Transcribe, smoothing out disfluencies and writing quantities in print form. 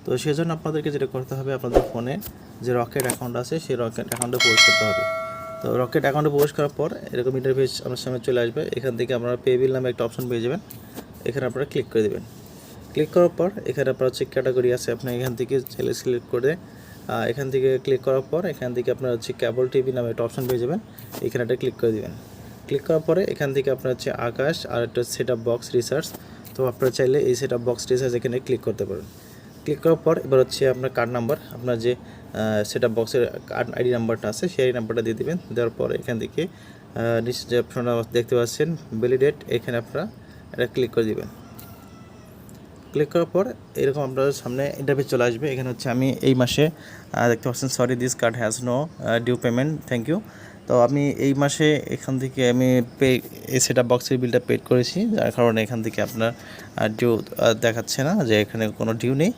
তো সেজন্য আপনাদেরকে যেটা করতে হবে, আপনাদের ফোনে যে রকেট অ্যাকাউন্ট আছে সেই রকেট অ্যাকাউন্টে প্রবেশ করতে হবে। তো রকেট অ্যাকাউন্টে প্রবেশ করার পর এরকম ইন্টারফেস আপনার সামনে চলে আসবে। এখান থেকে আপনারা পে বিল নামে একটা অপশন পেয়ে যাবেন, এখানে আপনারা ক্লিক করে দেবেন। ক্লিক করার পর এখানে আপনার হচ্ছে ক্যাটাগরি আছে, আপনি এখান থেকে সিলেক্ট করে এখান থেকে ক্লিক করার পর এখান থেকে আপনার হচ্ছে কেবল টিভি নামে একটা অপশন পেয়ে যাবেন, এখানে একটা ক্লিক করে দেবেন। ক্লিক করার পরে এখান থেকে আপনার হচ্ছে আকাশ আর একটা সেট আপ বক্স রিসার্চ, তো আপনারা চাইলে এই সেট আপ বক্স রিসার্চ এখানে ক্লিক করতে পারেন। ক্লিক করার পর এবার হচ্ছে আপনার কার্ড নাম্বার, আপনার যে সেট আপ বক্সের কার্ড আইডি নাম্বারটা আছে সেই নাম্বারটা দিয়ে দেবেন। দেওয়ার পর এখান থেকে নিশ্চয় যে অপশনটা দেখতে পাচ্ছেন ভ্যালিডেট, এখানে আপনারা এটা ক্লিক করে দেবেন। ক্লিক করার পর এরকম আপনাদের সামনে ইন্টারফেস চলে আসবে। এখানে হচ্ছে আমি এই মাসে দেখতে পাচ্ছেন sorry this card has no due payment, thank you. তো আমি এই মাসে এখান থেকে আমি এই সেট আপ বক্সের বিলটা পেড করেছি, যার কারণে এখান থেকে আপনার ডিউ দেখাচ্ছে না, যে এখানে কোনো ডিউ নেই।